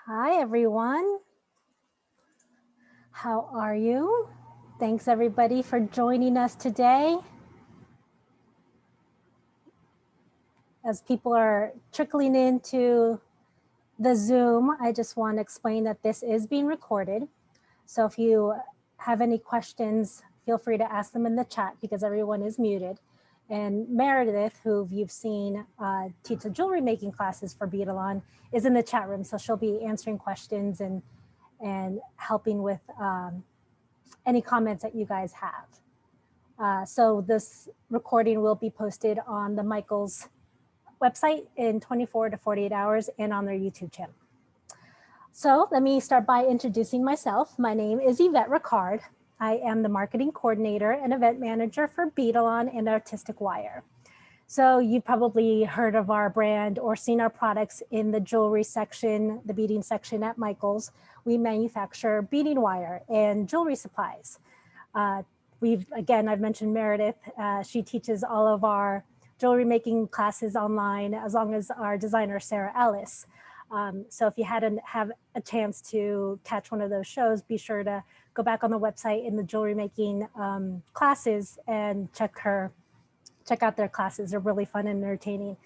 Hi, everyone. How are you? Thanks, everybody, for joining us today. As people are trickling into the Zoom, I just want to explain that this is being recorded. So if you have any questions, feel free to ask them in the chat because everyone is muted. And Meredith, who you've seen teach the jewelry making classes for Beadalon, is in the chat room. So she'll be answering questions and helping with any comments that you guys have. So this recording will be posted on the Michaels website in 24 to 48 hours and on their YouTube channel. So let me start by introducing myself. My name is Yvette Ricard. I am the marketing coordinator and event manager for Beadalon and Artistic Wire. So you've probably heard of our brand or seen our products in the jewelry section, the beading section at Michaels. We manufacture beading wire and jewelry supplies. I've mentioned Meredith. She teaches all of our jewelry making classes online, as long as our designer, Sarah Ellis. So if you hadn't have a chance to catch one of those shows, be sure to go back on the website in the jewelry making classes and check out their classes. They're really fun and entertaining.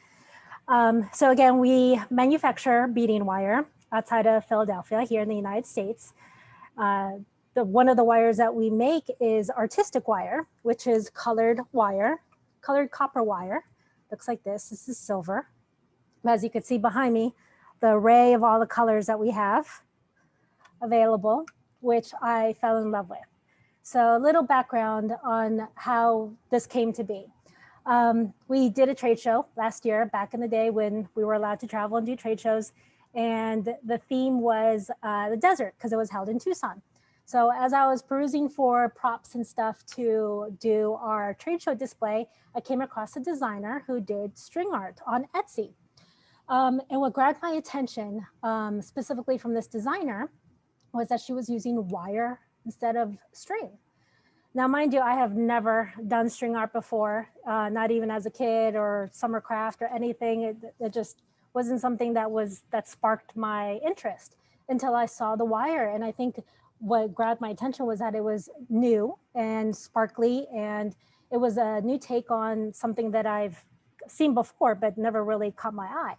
So again, we manufacture beading wire outside of Philadelphia here in the United States. One of the wires that we make is artistic wire, which is colored wire, colored copper wire. Looks like this. This is silver. As you can see behind me, the array of all the colors that we have available, which I fell in love with. So a little background on how this came to be. We did a trade show last year, back in the day when we were allowed to travel and do trade shows. And the theme was the desert, because it was held in Tucson. So as I was perusing for props and stuff to do our trade show display, I came across a designer who did string art on Etsy. And what grabbed my attention, specifically from this designer, was that she was using wire instead of string. Now, mind you, I have never done string art before, not even as a kid or summer craft or anything. It just wasn't something that sparked my interest until I saw the wire. And I think what grabbed my attention was that it was new and sparkly, and it was a new take on something that I've seen before, but never really caught my eye.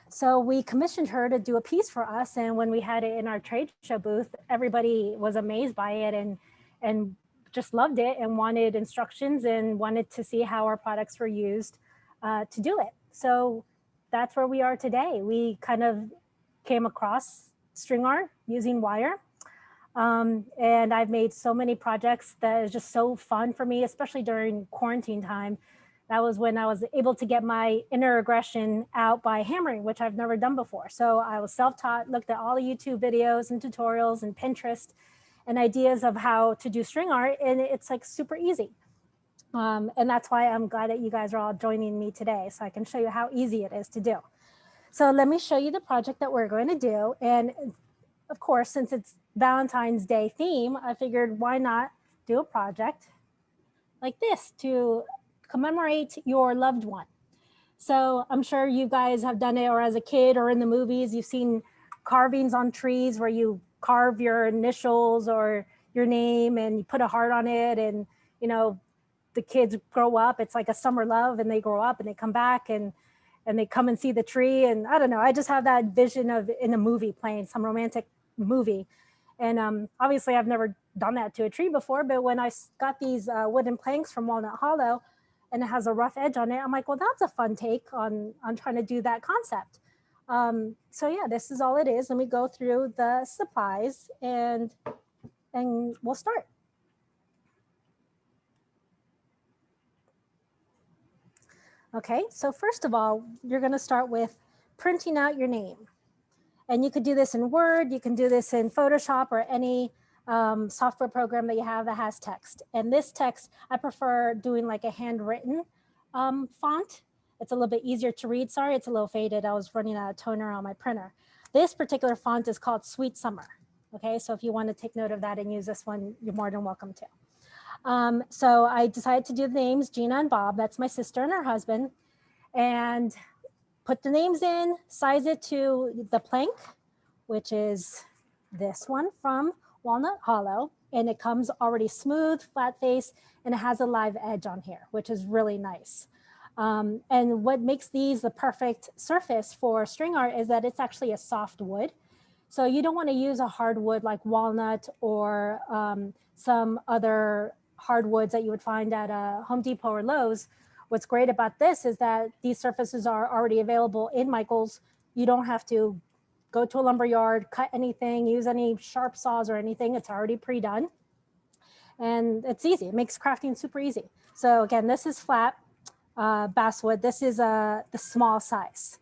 So we commissioned her to do a piece for us. And when we had it in our trade show booth, everybody was amazed by it and just loved it and wanted instructions and wanted to see how our products were used to do it. So that's where we are today. We kind of came across string art using wire. And I've made so many projects that is just so fun for me, especially during quarantine time. That was when I was able to get my inner aggression out by hammering, which I've never done before. So I was self-taught, looked at all the YouTube videos and tutorials and Pinterest and ideas of how to do string art, and it's like super easy. And that's why I'm glad that you guys are all joining me today, so I can show you how easy it is to do. So let me show you the project that we're going to do. And of course, since it's Valentine's Day theme, I figured why not do a project like this to commemorate your loved one. So I'm sure you guys have done it, or as a kid or in the movies, you've seen carvings on trees where you carve your initials or your name and you put a heart on it, and you know the kids grow up, it's like a summer love, and they grow up and they come back and they come and see the tree. And I don't know, I just have that vision of in a movie, playing some romantic movie. And obviously I've never done that to a tree before, but when I got these wooden planks from Walnut Hollow and it has a rough edge on it, I'm like, well, that's a fun take on trying to do that concept. So yeah, this is all it is. Let me go through the supplies and we'll start. Okay, so first of all, you're gonna start with printing out your name. And you could do this in Word, you can do this in Photoshop or any software program that you have that has text. And this text, I prefer doing like a handwritten font. It's a little bit easier to read. Sorry, it's a little faded. I was running out of toner on my printer. This particular font is called Sweet Summer. Okay, so if you want to take note of that and use this one, you're more than welcome to. So I decided to do the names, Gina and Bob. That's my sister and her husband. And put the names in, size it to the plank, which is this one from Walnut Hollow. And it comes already smooth, flat face, and it has a live edge on here, which is really nice. And what makes these the perfect surface for string art is that it's actually a soft wood. So you don't want to use a hardwood like walnut or some other hardwoods that you would find at Home Depot or Lowe's. What's great about this is that these surfaces are already available in Michaels. You don't have to go to a lumber yard, cut anything, use any sharp saws or anything. It's already pre-done. And it's easy. It makes crafting super easy. So again, this is flat basswood. This is the small size.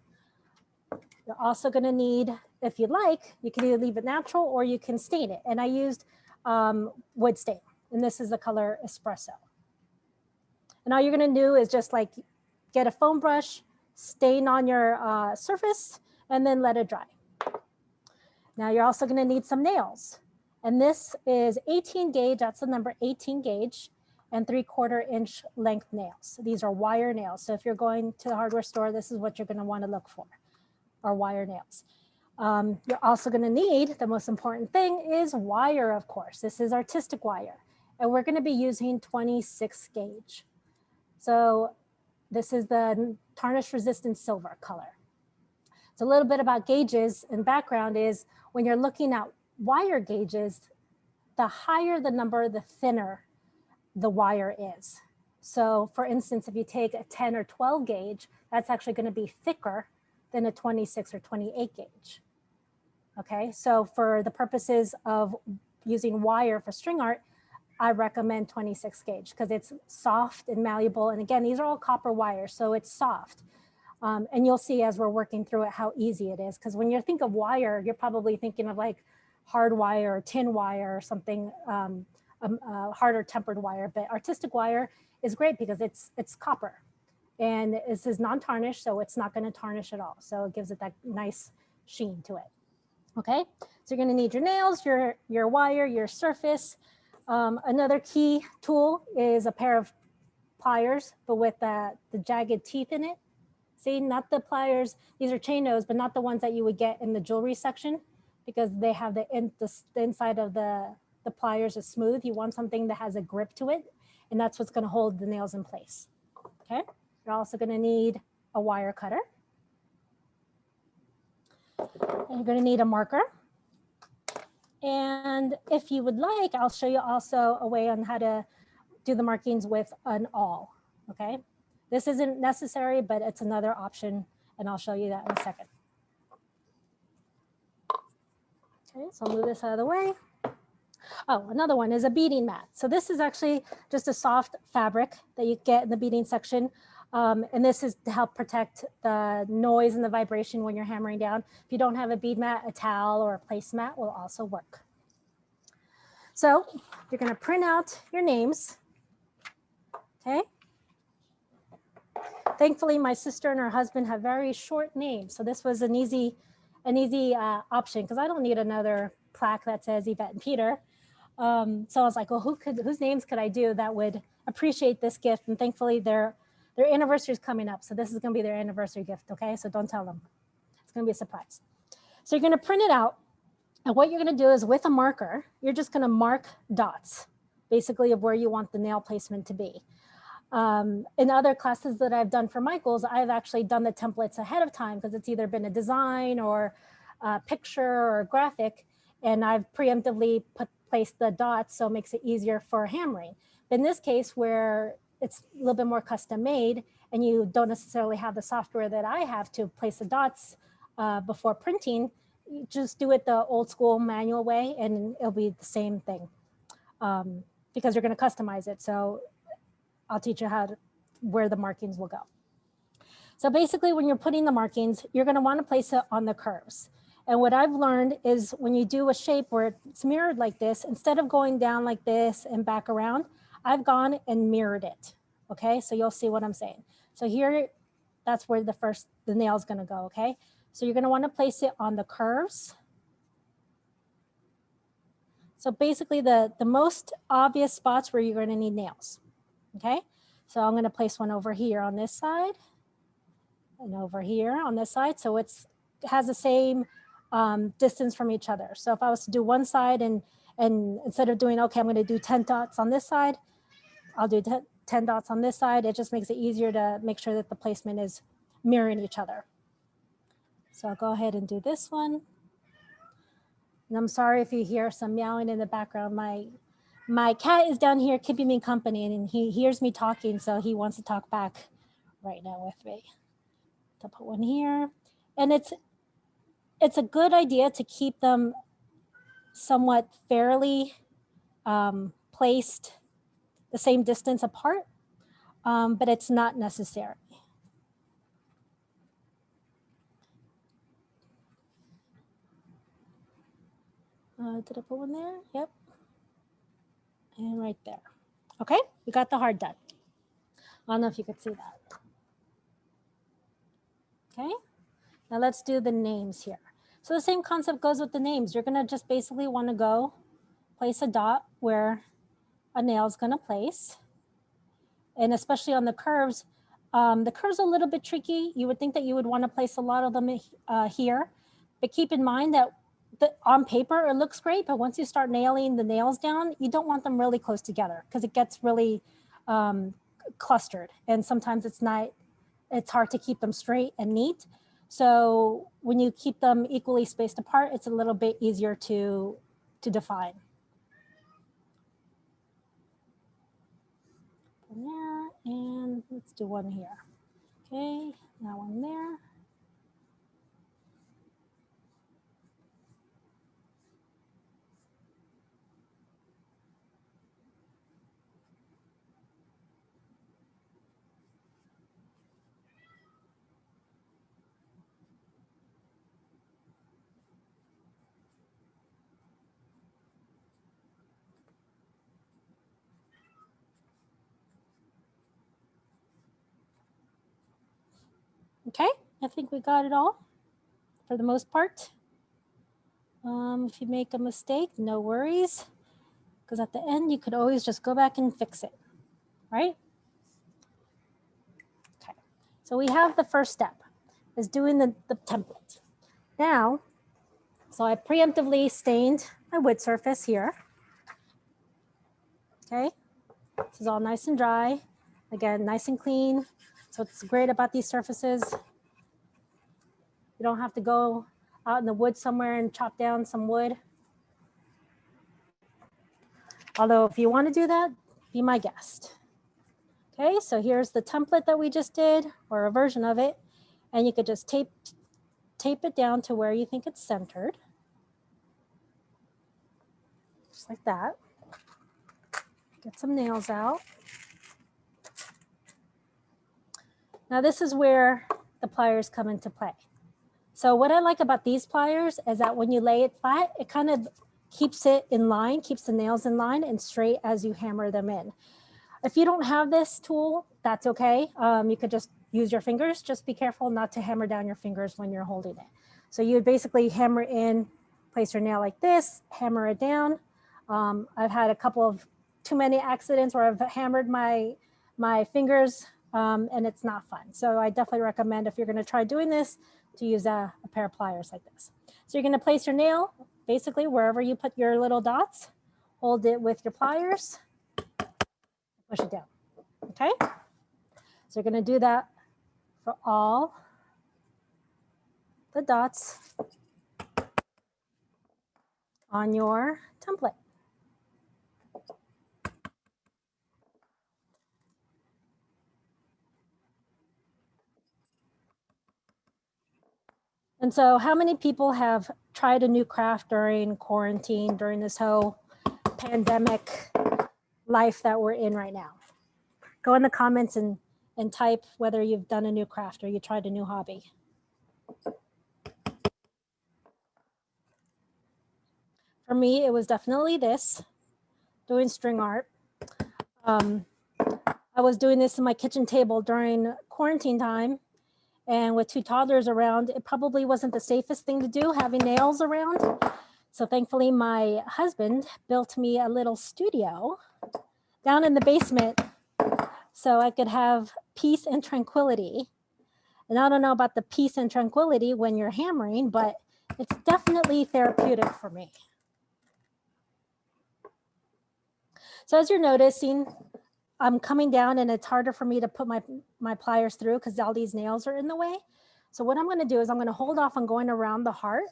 You're also going to need, if you like, you can either leave it natural or you can stain it. And I used wood stain, and this is the color espresso. And all you're going to do is just like get a foam brush, stain on your surface, and then let it dry. Now you're also going to need some nails. And this is 18 gauge, that's the number 18 gauge, and 3/4 inch length nails. These are wire nails. So if you're going to the hardware store, this is what you're going to want to look for, are wire nails. You're also going to need, the most important thing is wire, of course. This is artistic wire. And we're going to be using 26 gauge. So this is the tarnish resistant silver color. So a little bit about gauges and background is when you're looking at wire gauges, the higher the number, the thinner the wire is. So for instance, if you take a 10 or 12 gauge, that's actually going to be thicker than a 26 or 28 gauge. Okay, so for the purposes of using wire for string art, I recommend 26 gauge because it's soft and malleable. And again, these are all copper wires, so it's soft. And you'll see as we're working through it how easy it is. Because when you think of wire, you're probably thinking of like hard wire or tin wire or something, harder tempered wire. But artistic wire is great because it's copper. And this is non-tarnished, so it's not going to tarnish at all. So it gives it that nice sheen to it. Okay, so you're going to need your nails, your wire, your surface. Another key tool is a pair of pliers, but with the jagged teeth in it. See, not the pliers, these are chain nose, but not the ones that you would get in the jewelry section because they have the inside of the pliers is smooth. You want something that has a grip to it, and that's what's going to hold the nails in place. Okay, you're also going to need a wire cutter. And you're going to need a marker. And if you would like, I'll show you also a way on how to do the markings with an awl. Okay, this isn't necessary, but it's another option, and I'll show you that in a second. Okay, so I'll move this out of the way. Oh, another one is a beading mat. So this is actually just a soft fabric that you get in the beading section. And this is to help protect the noise and the vibration when you're hammering down. If you don't have a bead mat, a towel or a placemat will also work. So you're going to print out your names. Okay. Thankfully, my sister and her husband have very short names. So this was an easy option because I don't need another plaque that says Yvette and Peter. So I was like, well, whose names could I do that would appreciate this gift? And thankfully, their anniversary is coming up. So this is going to be their anniversary gift. Okay, so don't tell them. It's going to be a surprise. So you're going to print it out. And what you're going to do is with a marker, you're just going to mark dots, basically of where you want the nail placement to be. In other classes that I've done for Michaels, I've actually done the templates ahead of time because it's either been a design or a picture or a graphic. And I've preemptively placed the dots so it makes it easier for hammering. But in this case, where it's a little bit more custom made and you don't necessarily have the software that I have to place the dots before printing, you just do it the old school manual way and it'll be the same thing because you're going to customize it. So I'll teach you where the markings will go. So basically when you're putting the markings, you're going to want to place it on the curves. And what I've learned is when you do a shape where it's mirrored like this, instead of going down like this and back around, I've gone and mirrored it. Okay, so you'll see what I'm saying. So here, that's where the nail is going to go. Okay, so you're going to want to place it on the curves. So basically the most obvious spots where you're going to need nails. Okay, so I'm going to place one over here on this side and over here on this side. So it has the same distance from each other. So if I was to do one side and instead of doing, okay, I'm going to do 10 dots on this side, I'll do 10 dots on this side. It just makes it easier to make sure that the placement is mirroring each other. So I'll go ahead and do this one. And I'm sorry if you hear some meowing in the background. My cat is down here keeping me company, and he hears me talking, so he wants to talk back right now with me. I'll put one here. And it's a good idea to keep them somewhat fairly placed the same distance apart, but it's not necessary. Did I put one there? Yep. And right there. Okay, we got the heart done. I don't know if you could see that. Okay, now let's do the names here. So the same concept goes with the names. You're gonna just basically wanna go place a dot where a nail is gonna place. And especially on the curves are a little bit tricky. You would think that you would wanna place a lot of them here, but keep in mind that on paper, it looks great, but once you start nailing the nails down, you don't want them really close together because it gets really clustered. And sometimes it's hard to keep them straight and neat. So when you keep them equally spaced apart, it's a little bit easier to define. There, and let's do one here. Okay, that one there. Okay, I think we got it all for the most part. If you make a mistake, no worries, because at the end you could always just go back and fix it, right? Okay, so we have the first step is doing the template. Now, so I preemptively stained my wood surface here. Okay, this is all nice and dry. Again, nice and clean. So what's great about these surfaces, you don't have to go out in the woods somewhere and chop down some wood. Although if you want to do that, be my guest. Okay, so here's the template that we just did, or a version of it. And you could just tape it down to where you think it's centered. Just like that. Get some nails out. Now this is where the pliers come into play. So what I like about these pliers is that when you lay it flat, it kind of keeps it in line, keeps the nails in line and straight as you hammer them in. If you don't have this tool, that's okay. You could just use your fingers. Just be careful not to hammer down your fingers when you're holding it. So you would basically hammer in, place your nail like this, hammer it down. I've had a couple of too many accidents where I've hammered my fingers and it's not fun. So I definitely recommend if you're gonna try doing this to use a pair of pliers like this. So you're gonna place your nail basically wherever you put your little dots, hold it with your pliers, push it down, okay? So you're gonna do that for all the dots on your template. And so how many people have tried a new craft during quarantine, during this whole pandemic life that we're in right now? Go in the comments and type whether you've done a new craft or you tried a new hobby. For me, it was definitely this, doing string art. I was doing this in my kitchen table during quarantine time, and with 2 toddlers around, it probably wasn't the safest thing to do, having nails around. So thankfully, my husband built me a little studio down in the basement so I could have peace and tranquility. And I don't know about the peace and tranquility when you're hammering, but it's definitely therapeutic for me. So as you're noticing, I'm coming down and it's harder for me to put my pliers through because all these nails are in the way. So what I'm going to do is I'm going to hold off on going around the heart.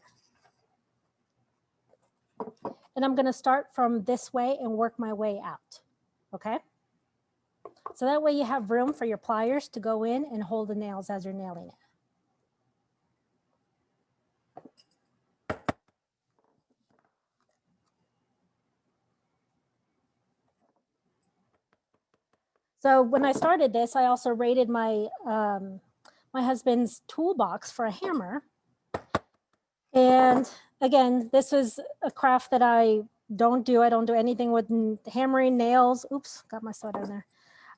And I'm going to start from this way and work my way out. Okay? So that way you have room for your pliers to go in and hold the nails as you're nailing it. So when I started this, I also rated my my husband's toolbox for a hammer. And again, this was a craft that I don't do. I don't do anything with hammering nails. Oops, got my soda in there.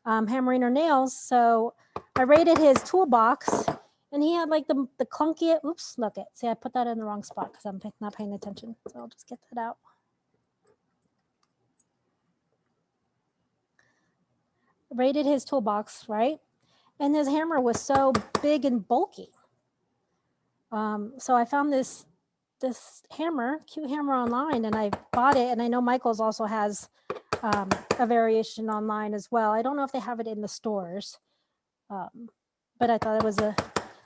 Hammering or nails. So I rated his toolbox and he had like the clunky, oops, look it. See, I put that in the wrong spot because I'm not paying attention. So I'll just get that out. Rated his toolbox, right? And his hammer was so big and bulky. So I found this hammer, cute hammer online, and I bought it. And I know Michael's also has a variation online as well. I don't know if they have it in the stores, but I thought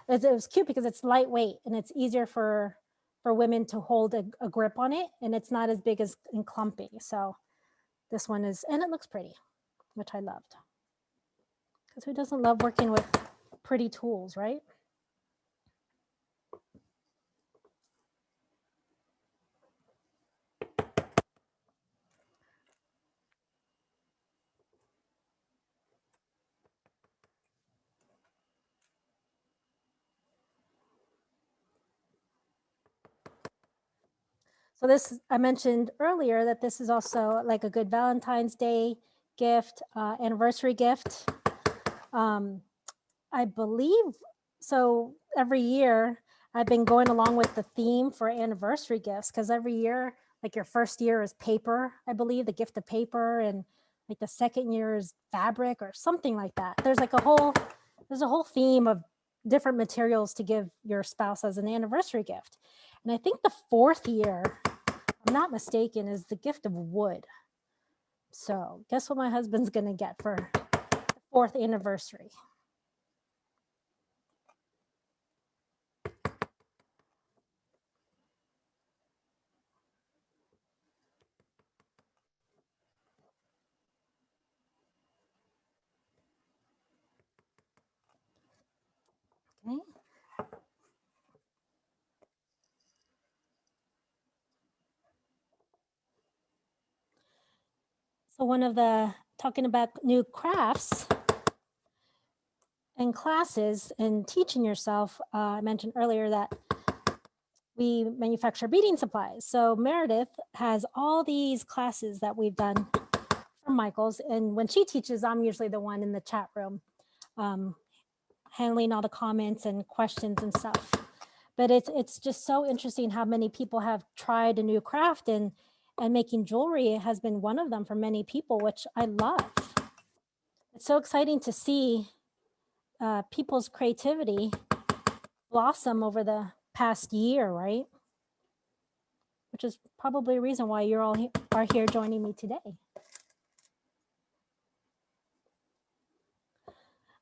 it was cute because it's lightweight and it's easier for women to hold a grip on it, and it's not as big and clumpy. So this one is, and it looks pretty, which I loved. Because who doesn't love working with pretty tools, right? So this, I mentioned earlier that this is also like a good Valentine's Day gift, anniversary gift. I believe, so every year I've been going along with the theme for anniversary gifts, because every year, like your first year is paper, I believe, the gift of paper, and like the second year is fabric or something like that. There's a whole theme of different materials to give your spouse as an anniversary gift. And I think the fourth year, if I'm not mistaken, is the gift of wood. So guess what my husband's gonna get for the fourth anniversary? Okay. So talking about new crafts and classes and teaching yourself, I mentioned earlier that we manufacture beading supplies. So Meredith has all these classes that we've done from Michael's. And when she teaches, I'm usually the one in the chat room, handling all the comments and questions and stuff. But it's just so interesting how many people have tried a new craft, and making jewelry has been one of them for many people, which I love. It's so exciting to see people's creativity blossom over the past year, right? Which is probably a reason why you're all are here joining me today.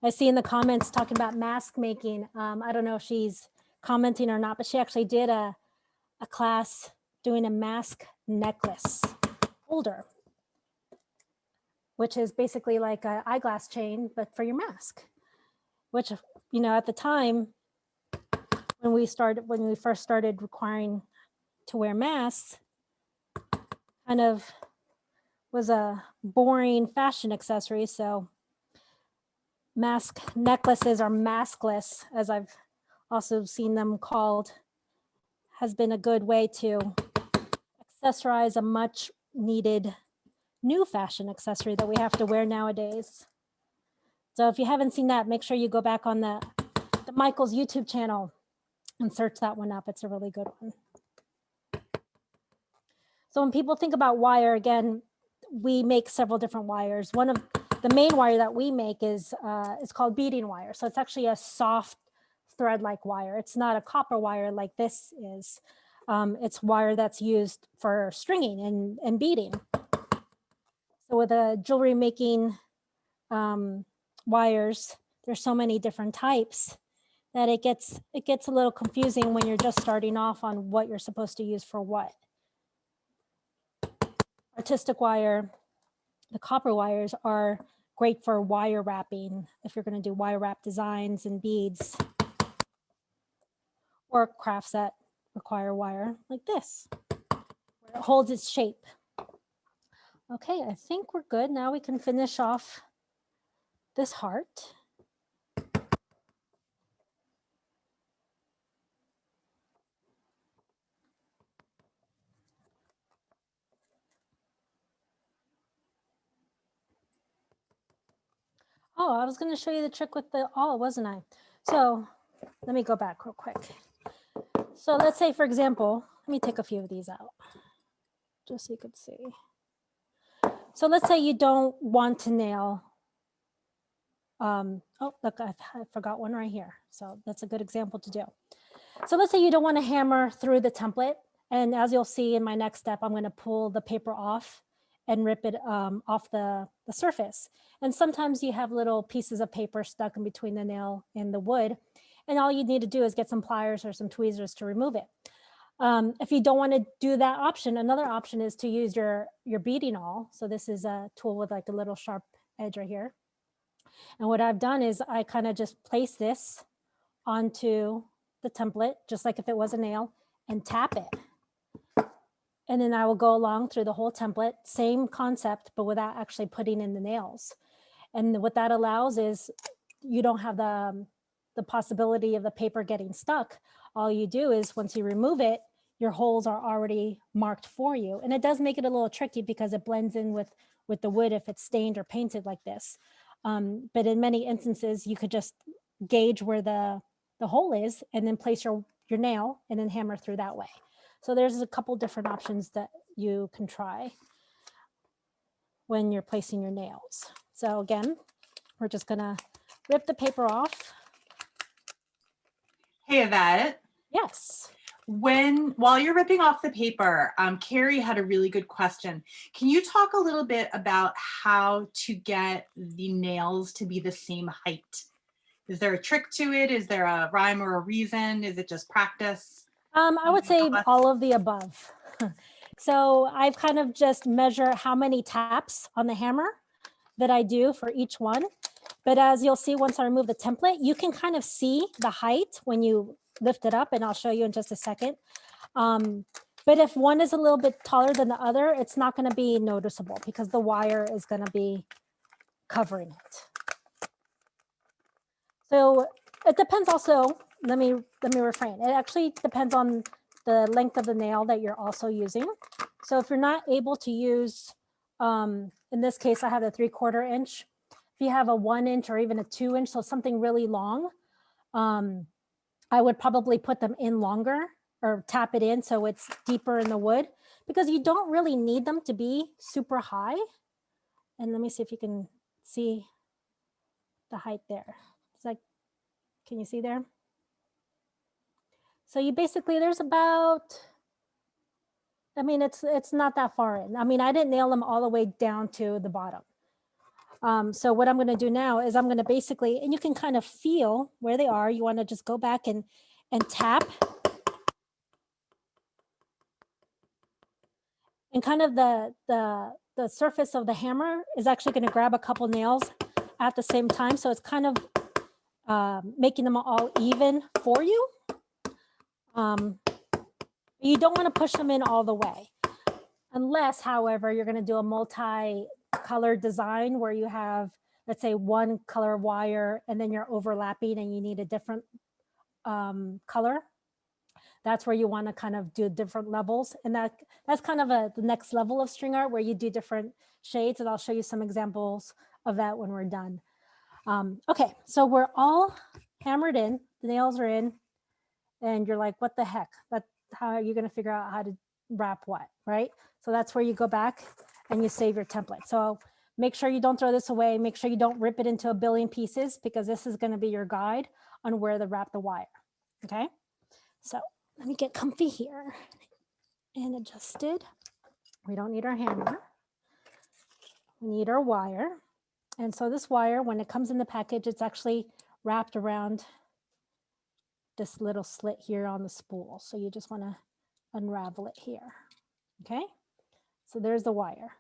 I see in the comments talking about mask making. I don't know if she's commenting or not, but she actually did a class doing a mask necklace holder, which is basically like an eyeglass chain, but for your mask, which, you know, at the time when we first started requiring to wear masks, kind of was a boring fashion accessory. So mask necklaces or maskless, as I've also seen them called, has been a good way to accessorize a much needed new fashion accessory that we have to wear nowadays. So if you haven't seen that, make sure you go back on the Michael's YouTube channel and search that one up. It's a really good one. So when people think about wire, again, we make several different wires. One of the main wire that we make is called beading wire. So it's actually a soft thread-like wire. It's not a copper wire like this is. It's wire that's used for stringing and beading. So with the jewelry making wires, there's so many different types that it gets a little confusing when you're just starting off on what you're supposed to use for what. Artistic wire, the copper wires are great for wire wrapping if you're going to do wire wrap designs and beads, or crafts that require wire like this, where it holds its shape. Okay, I think we're good. Now we can finish off this heart. Oh, I was going to show you the trick with the awl, wasn't I? So let me go back real quick. So let's say, for example, let me take a few of these out just so you could see. So let's say you don't want to nail. Oh, look, I forgot one right here. So that's a good example to do. So let's say you don't want to hammer through the template. And as you'll see in my next step, I'm going to pull the paper off and rip it off the surface. And sometimes you have little pieces of paper stuck in between the nail and the wood. And all you need to do is get some pliers or some tweezers to remove it. If you don't want to do that option, another option is to use your beading awl. So this is a tool with like a little sharp edge right here. And what I've done is I kind of just place this onto the template, just like if it was a nail, and tap it. And then I will go along through the whole template, same concept, but without actually putting in the nails. And what that allows is you don't have the possibility of the paper getting stuck. All you do is once you remove it, your holes are already marked for you. And it does make it a little tricky because it blends in with the wood if it's stained or painted like this. But in many instances, you could just gauge where the hole is and then place your nail and then hammer through that way. So there's a couple different options that you can try when you're placing your nails. So again, we're just gonna rip the paper off. Hey, Yvette. Yes. While you're ripping off the paper, Carrie had a really good question. Can you talk a little bit about how to get the nails to be the same height? Is there a trick to it? Is there a rhyme or a reason? Is it just practice? I would say all of the above. So I've kind of just measure how many taps on the hammer that I do for each one. But as you'll see, once I remove the template, you can kind of see the height when you lift it up, and I'll show you in just a second. But if one is a little bit taller than the other, it's not going to be noticeable because the wire is going to be covering it. So it depends also, let me refrain. It actually depends on the length of the nail that you're also using. So if you're not able to use, in this case, I have a 3/4 inch. If you have a 1 inch or even a 2 inch, so something really long, I would probably put them in longer or tap it in so it's deeper in the wood, because you don't really need them to be super high. And let me see if you can see the height there. It's like, can you see there? So you basically, there's about, I mean, it's not that far in. I mean, I didn't nail them all the way down to the bottom. So what I'm going to do now is I'm going to basically, and you can kind of feel where they are. You want to just go back and tap. And kind of the surface of the hammer is actually going to grab a couple nails at the same time. So it's kind of making them all even for you. You don't want to push them in all the way. Unless, however, you're going to do a multi-color design where you have, let's say, one color wire and then you're overlapping and you need a different color. That's where you want to kind of do different levels. And that's kind of the next level of string art where you do different shades. And I'll show you some examples of that when we're done. Okay, so we're all hammered in. The nails are in. And you're like, what the heck? How are you going to figure out how to wrap what, right? So that's where you go back and you save your template. So make sure you don't throw this away. Make sure you don't rip it into a billion pieces, because this is going to be your guide on where to wrap the wire. Okay, so let me get comfy here and adjusted. We don't need our hammer. We need our wire. And so this wire, when it comes in the package, it's actually wrapped around this little slit here on the spool. So you just want to unravel it here. Okay, so there's the wire.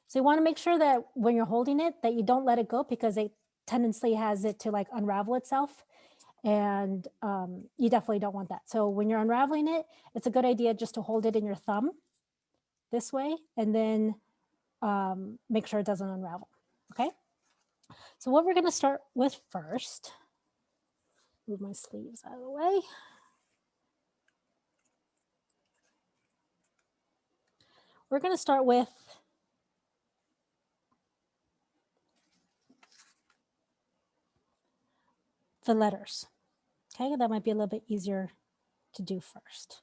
So you want to make sure that when you're holding it, that you don't let it go, because it tendency has it to like unravel itself. And you definitely don't want that. So when you're unraveling it, it's a good idea just to hold it in your thumb this way, and then make sure it doesn't unravel. Okay, so what we're going to start with first, move my sleeves out of the way. We're going to start with the letters. Okay, that might be a little bit easier to do first.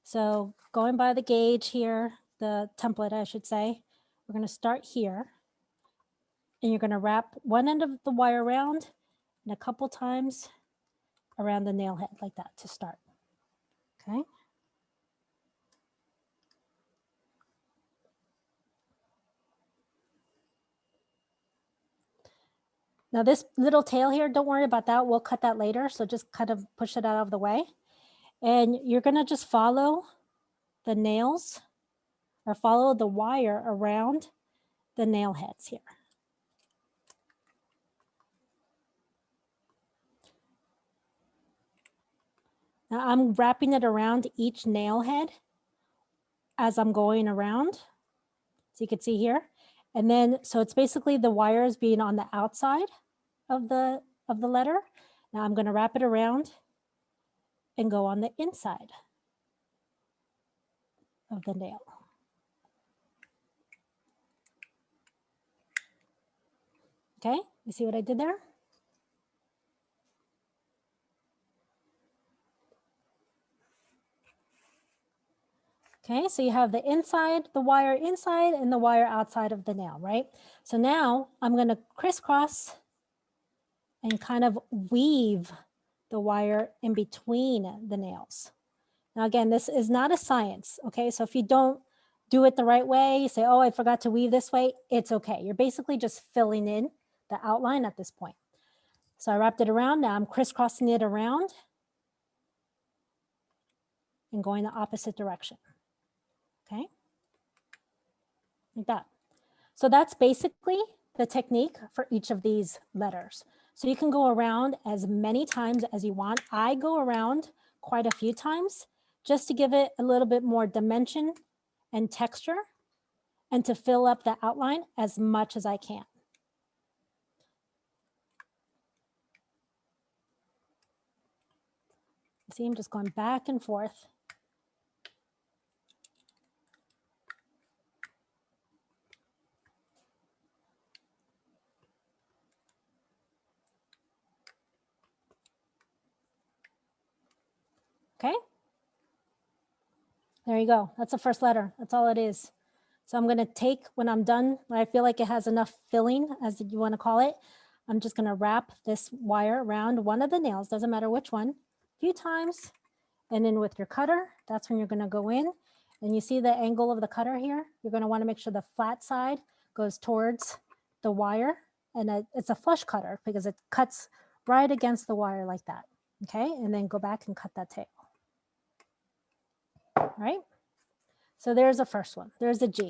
So going by the gauge here, the template, I should say, we're going to start here, and you're going to wrap one end of the wire around and a couple times around the nail head like that to start. Okay. Now this little tail here, don't worry about that. We'll cut that later. So just kind of push it out of the way. And you're going to just follow the nails, or follow the wire around the nail heads here. Now I'm wrapping it around each nail head as I'm going around. So you can see here. And then, so it's basically the wires being on the outside of the letter. Now I'm going to wrap it around and go on the inside of the nail. Okay, you see what I did there? Okay, so you have the inside, the wire inside, and the wire outside of the nail, right? So now I'm going to crisscross and kind of weave the wire in between the nails. Now, again, this is not a science, okay? So if you don't do it the right way, you say, oh, I forgot to weave this way, it's okay. You're basically just filling in the outline at this point. So I wrapped it around. Now I'm crisscrossing it around and going the opposite direction, okay? Like that. So that's basically the technique for each of these letters. So you can go around as many times as you want. I go around quite a few times just to give it a little bit more dimension and texture, and to fill up the outline as much as I can. See, I'm just going back and forth. Okay. There you go. That's the first letter. That's all it is. So I'm going to take, when I'm done, when I feel like it has enough filling, as you want to call it, I'm just going to wrap this wire around one of the nails, doesn't matter which one, a few times. And then with your cutter, that's when you're going to go in. And you see the angle of the cutter here? You're going to want to make sure the flat side goes towards the wire. And it's a flush cutter because it cuts right against the wire like that. Okay, and then go back and cut that tail. All right, so there's the first one. There's the G.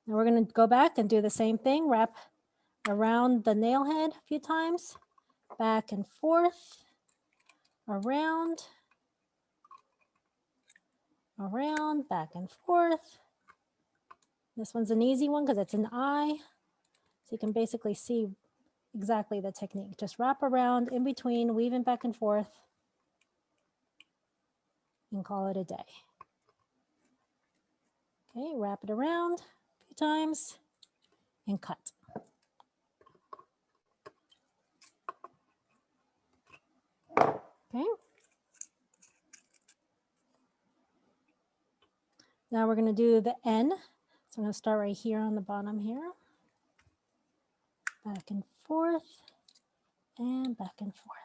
Now we're going to go back and do the same thing. Wrap around the nail head a few times, back and forth, around, back and forth. This one's an easy one because it's an I. So you can basically see exactly the technique. Just wrap around in between, weaving back and forth, and call it a day. Okay, wrap it around a few times and cut. Okay. Now we're going to do the N. So I'm going to start right here on the bottom here. Back and forth, and back and forth.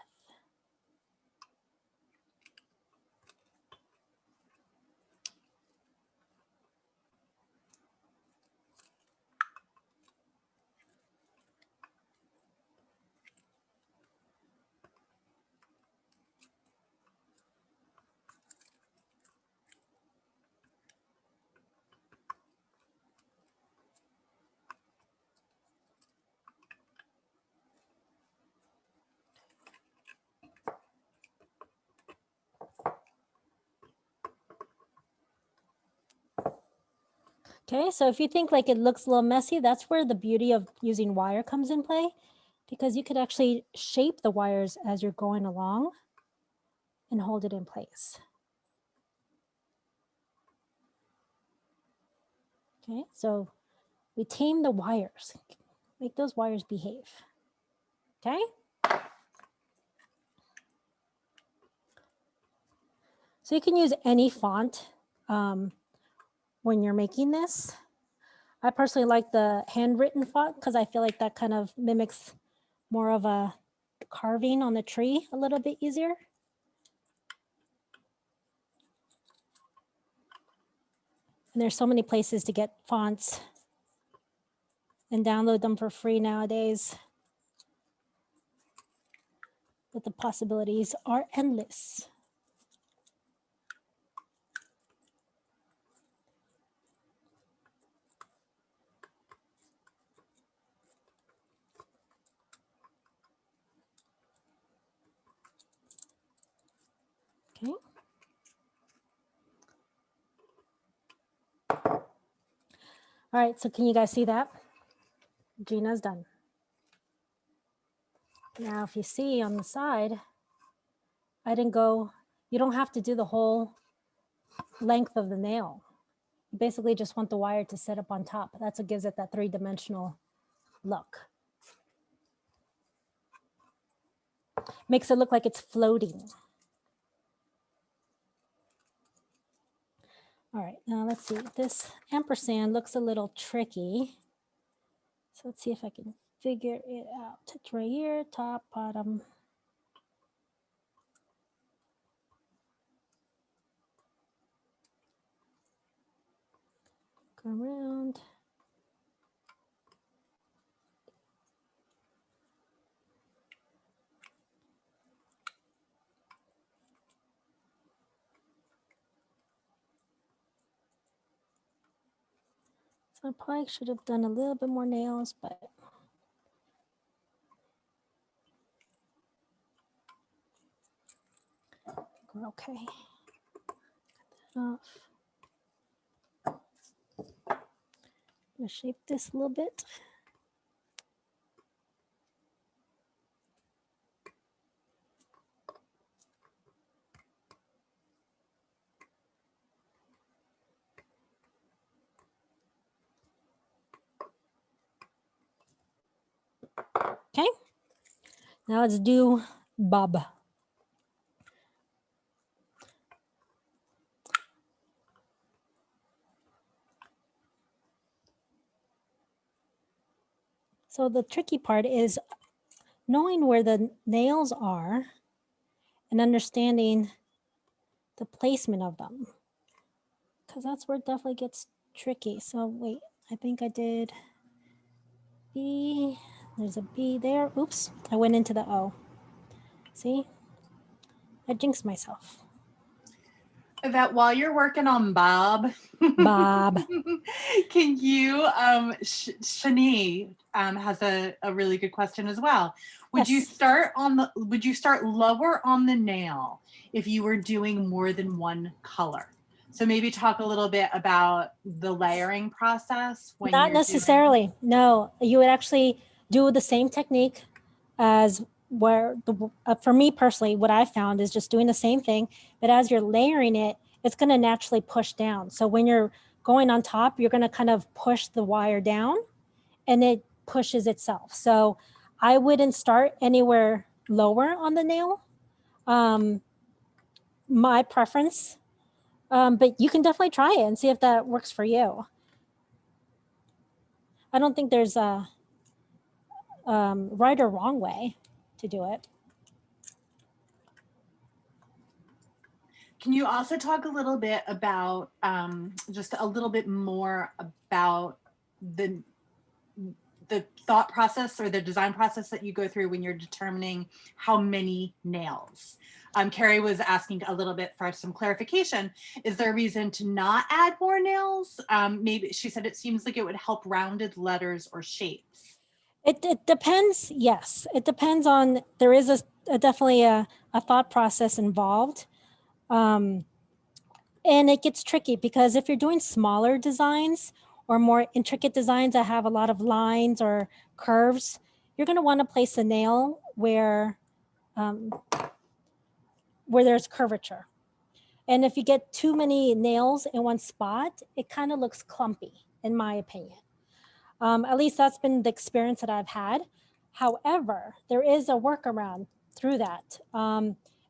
Okay, so if you think like it looks a little messy, that's where the beauty of using wire comes in play, because you could actually shape the wires as you're going along and hold it in place. Okay, so we tame the wires, make those wires behave. Okay. So you can use any font when you're making this. I personally like the handwritten font because I feel like that kind of mimics more of a carving on the tree a little bit easier. And there's so many places to get fonts and download them for free nowadays. But the possibilities are endless. Okay. All right, so can you guys see that? Gina's done. Now, if you see on the side, I didn't go, you don't have to do the whole length of the nail. You basically just want the wire to sit up on top. That's what gives it that three-dimensional look. Makes it look like it's floating. All right, now let's see. This ampersand looks a little tricky. So let's see if I can figure it out. It's right here, top, bottom. Go around. So I probably should have done a little bit more nails, but we're okay. Cut that off. I'm gonna shape this a little bit. Okay, now let's do Bob. So the tricky part is knowing where the nails are and understanding the placement of them, because that's where it definitely gets tricky. So wait, I think I did B. There's a B there. Oops, I went into the O. See, I jinxed myself. Yvette, while you're working on Bob, Bob. can you, Shani has a really good question as well. Would you Yes. start lower on the nail if you were doing more than one color? So maybe talk a little bit about the layering process when Not you're necessarily. No, you would actually do the same technique as where for me personally, what I found is just doing the same thing, but as you're layering it, it's going to naturally push down. So when you're going on top, you're going to kind of push the wire down and it pushes itself. So I wouldn't start anywhere lower on the nail. My preference, but you can definitely try it and see if that works for you. I don't think there's a right or wrong way to do it. Can you also talk a little bit about just a little bit more about the thought process or the design process that you go through when you're determining how many nails? Carrie was asking a little bit for some clarification. Is there a reason to not add more nails? Maybe she said it seems like it would help rounded letters or shapes. It depends. Yes, it depends on, there is definitely a thought process involved. And it gets tricky because if you're doing smaller designs or more intricate designs that have a lot of lines or curves, you're going to want to place a nail where there's curvature. And if you get too many nails in one spot, it kind of looks clumpy, in my opinion. At least that's been the experience that I've had. However, there is a workaround through that.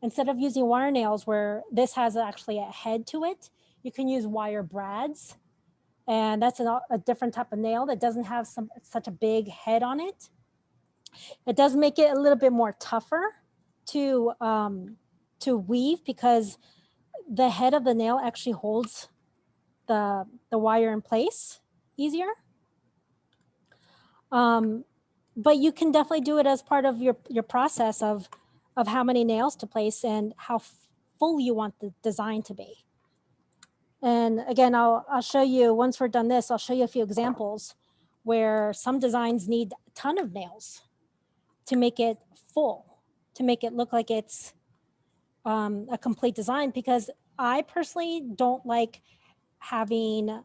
Instead of using wire nails where this has actually a head to it, you can use wire brads. And that's a different type of nail that doesn't have such a big head on it. It does make it a little bit more tougher to weave, because the head of the nail actually holds the wire in place easier. But you can definitely do it as part of your process of how many nails to place and how full you want the design to be. And again, I'll show you, once we're done this, I'll show you a few examples where some designs need a ton of nails to make it full, to make it look like it's a complete design, because I personally don't like having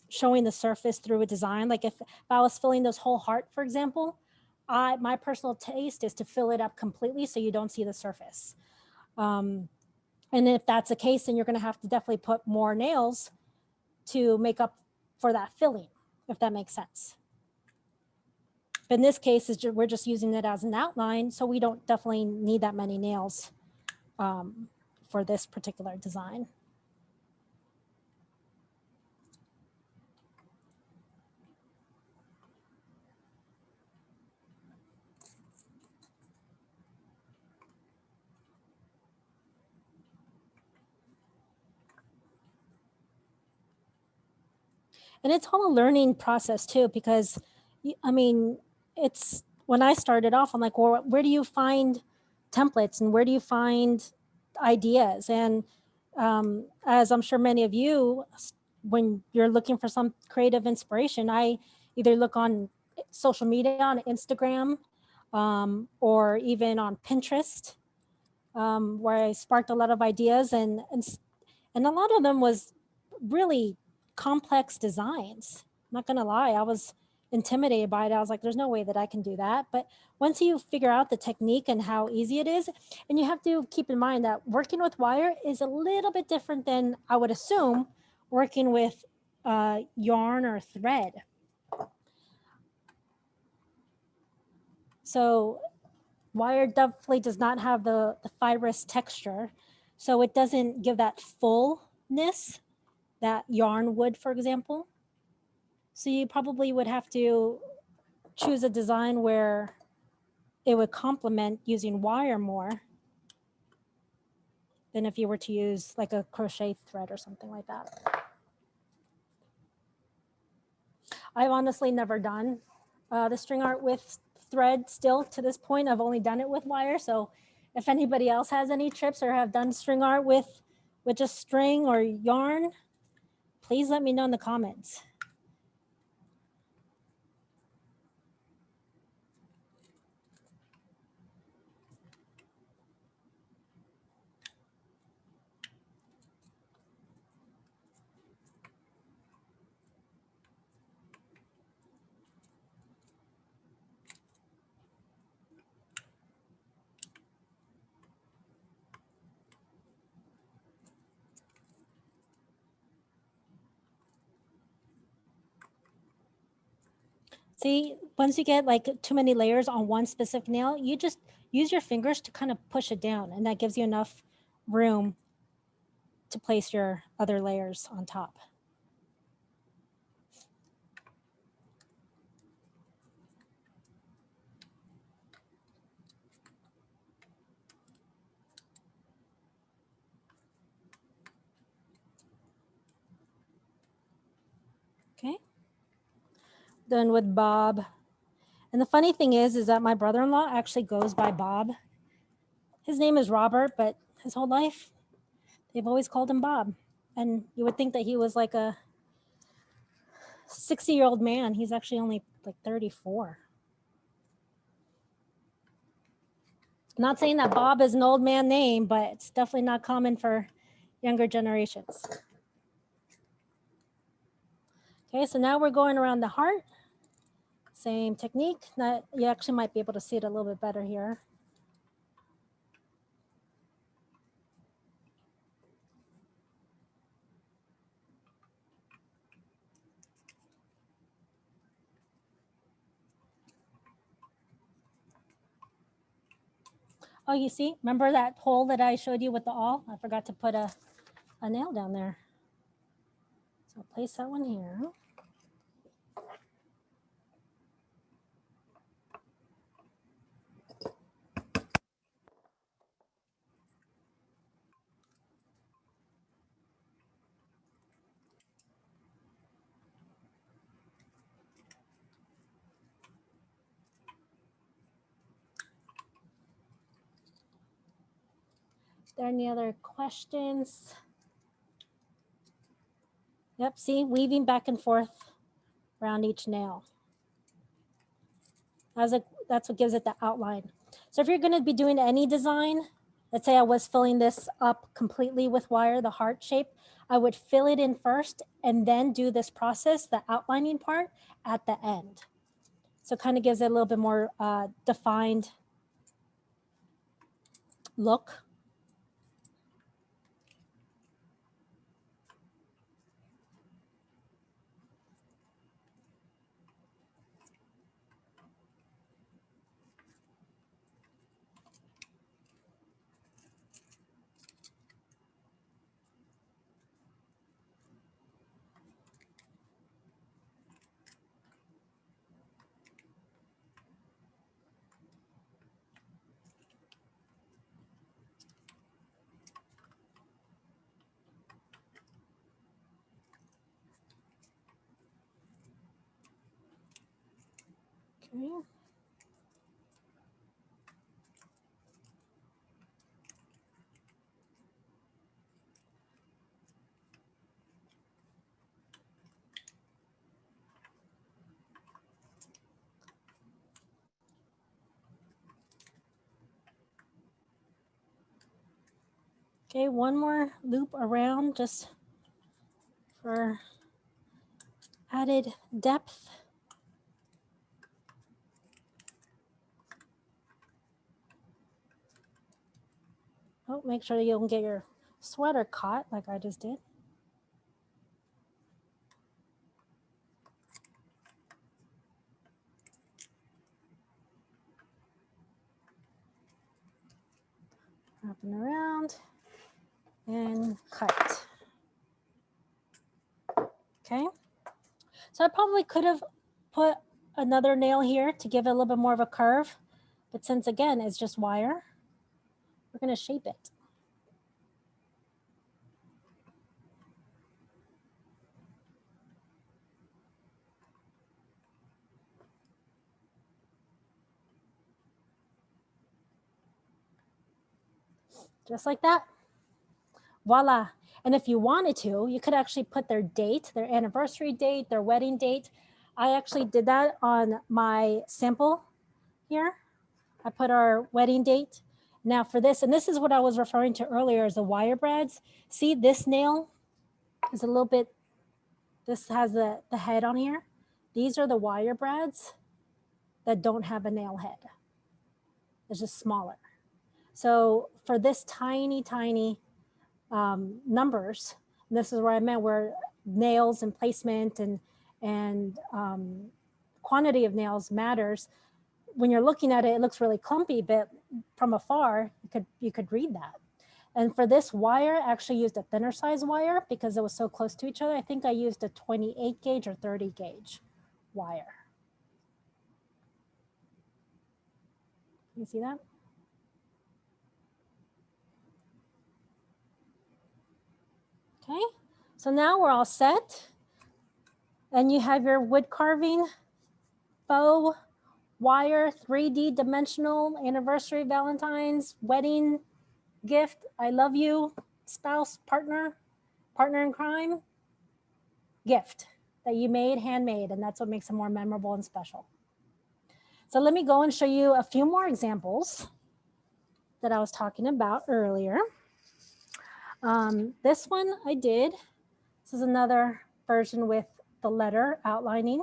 showing the surface through a design. Like if I was filling this whole heart, for example, my personal taste is to fill it up completely so you don't see the surface. And if that's the case, then you're going to have to definitely put more nails to make up for that filling, if that makes sense. But in this case, we're just using it as an outline, so we don't definitely need that many nails for this particular design. And it's all a learning process too, because I mean, it's, when I started off, I'm like, well, where do you find templates and where do you find ideas? And as I'm sure many of you, when you're looking for some creative inspiration, I either look on social media, on Instagram, or even on Pinterest, where I sparked a lot of ideas, and a lot of them was really complex designs. I'm not gonna lie, I was intimidated by it. I was like, there's no way that I can do that. But once you figure out the technique and how easy it is, and you have to keep in mind that working with wire is a little bit different than, I would assume, working with yarn or thread. So wire definitely does not have the fibrous texture, so it doesn't give that fullness that yarn would, for example. So you probably would have to choose a design where it would complement using wire more than if you were to use like a crochet thread or something like that. I've honestly never done the string art with thread still to this point. I've only done it with wire. So if anybody else has any tips or have done string art with just string or yarn, please let me know in the comments. See, once you get like too many layers on one specific nail, you just use your fingers to kind of push it down, and that gives you enough room to place your other layers on top. Okay. Done with Bob. And the funny thing is that my brother-in-law actually goes by Bob. His name is Robert, but his whole life, they've always called him Bob. And you would think that he was like a 60-year-old man. He's actually only like 34. I'm not saying that Bob is an old man name, but it's definitely not common for younger generations. Okay, so now we're going around the heart. Same technique. Now, you actually might be able to see it a little bit better here. Oh, you see, remember that hole that I showed you with the awl? I forgot to put a nail down there. So I'll place that one here. There any other questions? Yep, see, weaving back and forth around each nail. That's what gives it the outline. So if you're going to be doing any design, let's say I was filling this up completely with wire, the heart shape, I would fill it in first and then do this process, the outlining part, at the end. So it kind of gives it a little bit more defined look. Okay. Okay, one more loop around just for added depth. Oh, make sure you don't get your sweater caught like I just did. Wrapping around and cut. Okay, so I probably could have put another nail here to give it a little bit more of a curve, but since again it's just wire, we're going to shape it. Just like that. Voila. And if you wanted to, you could actually put their date, their anniversary date, their wedding date. I actually did that on my sample here. I put our wedding date. Now for this, and this is what I was referring to earlier as the wire brads. See, this nail is a little bit, this has the head on here. These are the wire brads that don't have a nail head. It's just smaller. So for this tiny, tiny numbers, and this is where I meant where nails and placement and quantity of nails matters. When you're looking at it, it looks really clumpy, but from afar, you could read that. And for this wire, I actually used a thinner size wire because it was so close to each other. I think I used a 28 gauge or 30 gauge wire. You see that? Okay, so now we're all set. And you have your wood carving, faux wire, 3D dimensional, anniversary, Valentine's, wedding, gift, I love you, spouse, partner in crime, gift that you made, handmade, and that's what makes it more memorable and special. So let me go and show you a few more examples that I was talking about earlier. This one I did. This is another version with the letter outlining.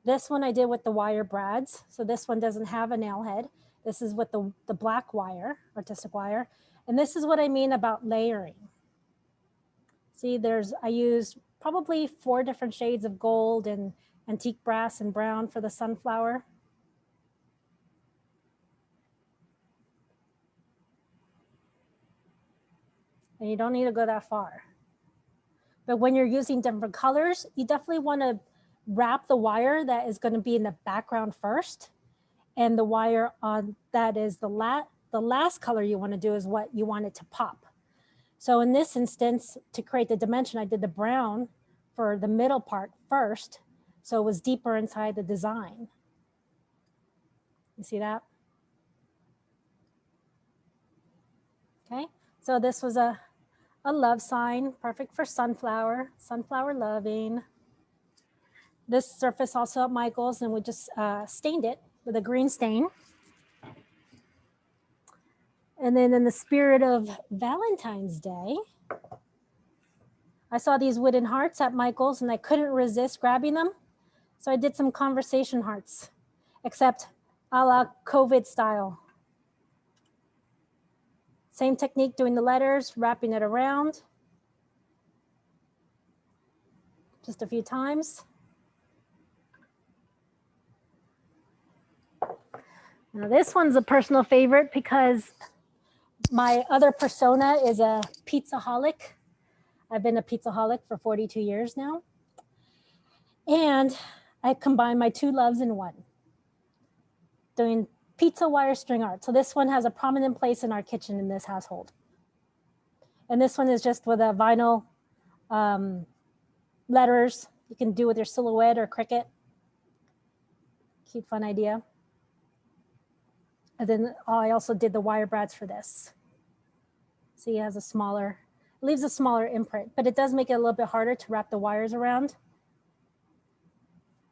This one I did with the wire brads. So this one doesn't have a nail head. This is with the black wire, artistic wire. And this is what I mean about layering. See, I used probably 4 different shades of gold and antique brass and brown for the sunflower. And you don't need to go that far. But when you're using different colors, you definitely want to wrap the wire that is going to be in the background first. And the wire on that is the last color you want to do is what you want it to pop. So in this instance, to create the dimension, I did the brown for the middle part first. So it was deeper inside the design. You see that? Okay, so this was a love sign, perfect for sunflower loving. This surface also at Michael's, and we just stained it with a green stain. And then in the spirit of Valentine's Day, I saw these wooden hearts at Michael's and I couldn't resist grabbing them. So I did some conversation hearts, except a la COVID style. Same technique, doing the letters, wrapping it around. Just a few times. Now this one's a personal favorite because my other persona is a pizzaholic. I've been a pizzaholic for 42 years now. And I combine my 2 loves in one, doing pizza wire string art. So this one has a prominent place in our kitchen in this household. And this one is just with a vinyl letters. You can do with your silhouette or Cricut. Cute, fun idea. And then I also did the wire brads for this. See, it has it leaves a smaller imprint, but it does make it a little bit harder to wrap the wires around.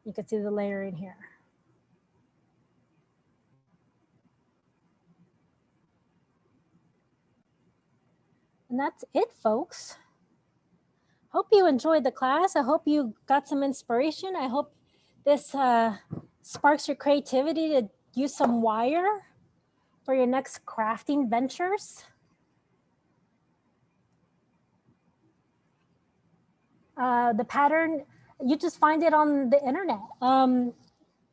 You can see the layering here. And that's it, folks. Hope you enjoyed the class. I hope you got some inspiration. I hope this sparks your creativity to use some wire for your next crafting ventures. The pattern, you just find it on the internet.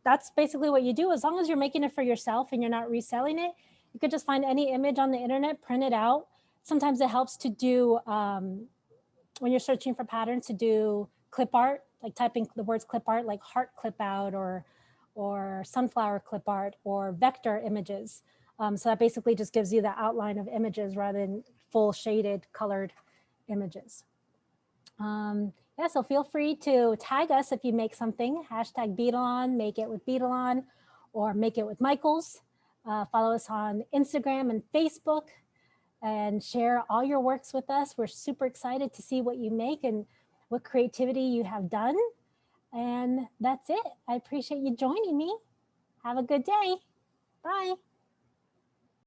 That's basically what you do. As long as you're making it for yourself and you're not reselling it, you could just find any image on the internet, print it out. Sometimes it helps to do, when you're searching for patterns, to do clip art, like typing the words clip art, like heart clip out or sunflower clip art or vector images. So that basically just gives you the outline of images rather than full shaded colored images. Yeah, so feel free to tag us if you make something, hashtag Beadalon, make it with Beadalon, or make it with Michaels. Follow us on Instagram and Facebook and share all your works with us. We're super excited to see what you make and what creativity you have done. And that's it. I appreciate you joining me. Have a good day. Bye.